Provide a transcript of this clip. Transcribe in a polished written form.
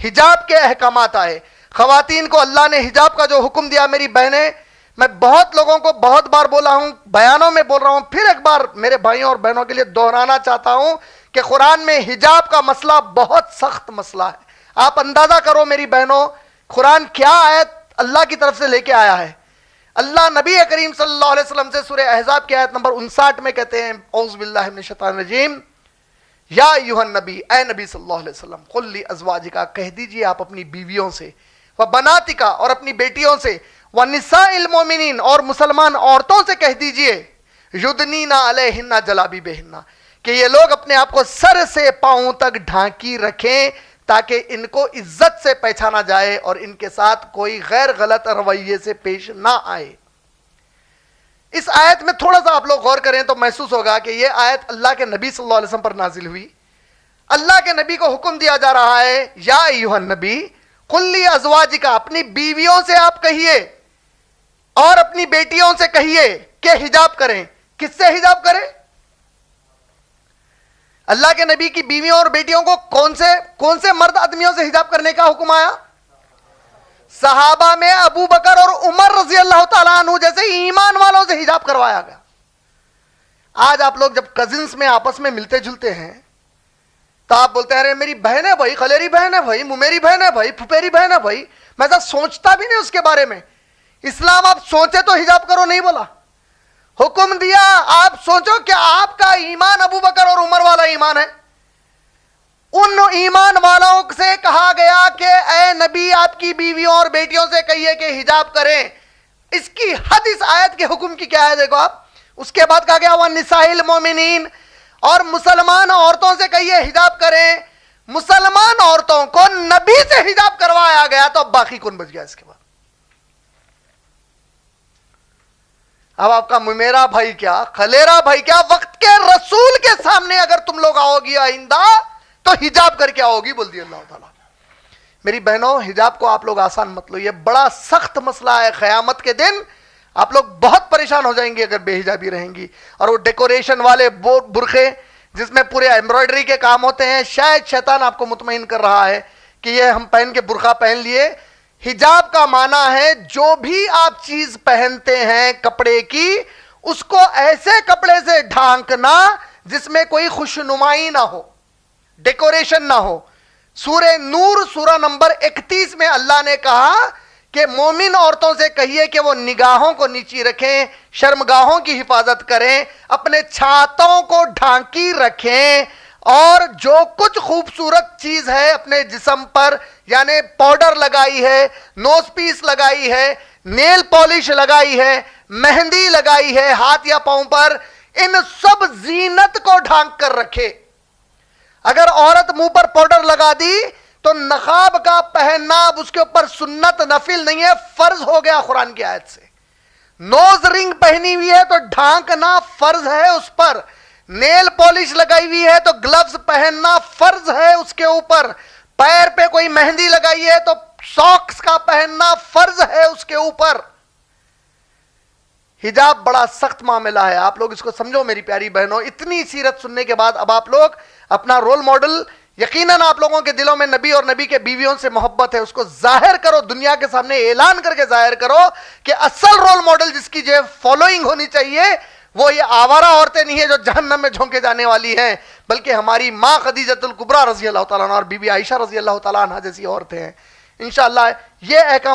حجاب کے احکامات آئے. خواتین کو اللہ نے حجاب کا جو حکم دیا، میری بہنیں، میں بہت لوگوں کو بہت بار بولا ہوں، بیانوں میں بول رہا ہوں، پھر ایک بار میرے بھائیوں اور بہنوں کے لیے دہرانا چاہتا ہوں کہ قرآن میں حجاب کا مسئلہ بہت سخت مسئلہ ہے. آپ اندازہ کرو میری بہنوں، قرآن کیا آیت اللہ کی طرف سے لے کے آیا ہے. اللہ نبی کریم صلی اللہ علیہ وسلم سے سورہ احزاب کی آیت نمبر 59 میں کہتے ہیں، اعوذ باللہ من الشیطان الرجیم، یا ایھا النبی، اے نبی صلی اللہ علیہ وسلم، قل لازواجک، کہہ دیجئے آپ اپنی بیویوں سے، وبناتک، اور اپنی بیٹیوں سے، ونساء المؤمنین، اور مسلمان عورتوں سے کہہ دیجئے، یدنین علیہن جلابیبہن، کہ یہ لوگ اپنے آپ کو سر سے پاؤں تک ڈھانکی رکھیں تاکہ ان کو عزت سے پہچانا جائے اور ان کے ساتھ کوئی غیر غلط رویے سے پیش نہ آئے. اس آیت میں تھوڑا سا آپ لوگ غور کریں تو محسوس ہوگا کہ یہ آیت اللہ کے نبی صلی اللہ علیہ وسلم پر نازل ہوئی. اللہ کے نبی کو حکم دیا جا رہا ہے، یا ایھا النبی قل لازواجک، اپنی بیویوں سے آپ کہیے اور اپنی بیٹیوں سے کہیے کہ حجاب کریں. کس سے حجاب کریں؟ اللہ کے نبی کی بیویوں اور بیٹیوں کو کون سے مرد آدمیوں سے حجاب کرنے کا حکم آیا؟ صحابہ میں ابو بکر اور عمر رضی اللہ تعالیٰ عنہ جیسے ایمان والوں سے حجاب کروایا گیا. آج آپ لوگ جب کزنس میں آپس میں ملتے جلتے ہیں تو آپ بولتے ہیں ارے میری بہن ہے بھائی، خلیری بہن ہے بھائی، ممیری بہن ہے بھائی، پھپھیری بہن ہے بھائی. میں ایسا سوچتا بھی نہیں اس کے بارے میں. اسلام آپ سوچے تو حجاب کرو نہیں بولا، حکم دیا آپ سوچو کہ آپ کا ایمان ابو بکر اور عمر والا ایمان ہے. ان ایمان والوں سے کہا گیا کہ اے نبی آپ کی بیویوں اور بیٹیوں سے کہیے کہ حجاب کریں. اس کی حد اس آیت کے حکم کی کیا ہے دیکھو آپ. اس کے بعد کہا گیا وَنِسَاءِ الْمُؤْمِنِينَ، اور مسلمان عورتوں سے کہیے حجاب کریں. مسلمان عورتوں کو نبی سے حجاب کروایا گیا تو اب باقی کون بچ گیا اس کے بعد؟ اب آپ کا میرا بھائی کیا، خلیرا بھائی کیا، وقت کے رسول کے سامنے اگر تم لوگ آؤ گی آئندہ تو حجاب کر کے آؤ گی، بول دی اللہ تعالیٰ. میری بہنوں، حجاب کو آپ لوگ آسان مت لو، یہ بڑا سخت مسئلہ ہے. قیامت کے دن آپ لوگ بہت پریشان ہو جائیں گے اگر بے حجابی رہیں گی. اور وہ ڈیکوریشن والے برقعے جس میں پورے ایمبرائڈری کے کام ہوتے ہیں، شاید شیطان آپ کو مطمئن کر رہا ہے کہ یہ ہم پہن کے برقع پہن لیے. حجاب کا معنی ہے جو بھی آپ چیز پہنتے ہیں کپڑے کی، اس کو ایسے کپڑے سے ڈھانکنا جس میں کوئی خوشنمائی نہ ہو، ڈیکوریشن نہ ہو. سورہ نور سورہ نمبر 31 میں اللہ نے کہا کہ مومن عورتوں سے کہیے کہ وہ نگاہوں کو نیچی رکھیں، شرمگاہوں کی حفاظت کریں، اپنے چھاتوں کو ڈھانکی رکھیں، اور جو کچھ خوبصورت چیز ہے اپنے جسم پر، یعنی پاؤڈر لگائی ہے، نوز پیس لگائی ہے، نیل پالش لگائی ہے، مہندی لگائی ہے ہاتھ یا پاؤں پر، ان سب زینت کو ڈھانک کر رکھے. اگر عورت منہ پر پاؤڈر لگا دی تو نقاب کا پہننا اب اس کے اوپر سنت نفل نہیں ہے، فرض ہو گیا قرآن کی آیت سے. نوز رنگ پہنی ہوئی ہے تو ڈھانکنا فرض ہے اس پر. نیل پالش لگائی ہوئی ہے تو گلوز پہننا فرض ہے اس کے اوپر. پیر پہ کوئی مہندی لگائی ہے تو ساکس کا پہننا فرض ہے اس کے اوپر. حجاب بڑا سخت معاملہ ہے، آپ لوگ اس کو سمجھو میری پیاری بہنوں. اتنی سیرت سننے کے بعد اب آپ لوگ اپنا رول ماڈل، یقیناً آپ لوگوں کے دلوں میں نبی اور نبی کے بیویوں سے محبت ہے، اس کو ظاہر کرو، دنیا کے سامنے اعلان کر کے ظاہر کرو کہ اصل رول ماڈل جس کی جو فالوئنگ ہونی چاہیے وہ یہ آوارہ عورتیں نہیں ہیں جو جہنم میں جھونکے جانے والی ہیں، بلکہ ہماری ماں خدیجۃ الکبریٰ رضی اللہ تعالیٰ عنہ اور بی بی عائشہ رضی اللہ تعالیٰ عنہ جیسی عورتیں ہیں. انشاءاللہ یہ احکام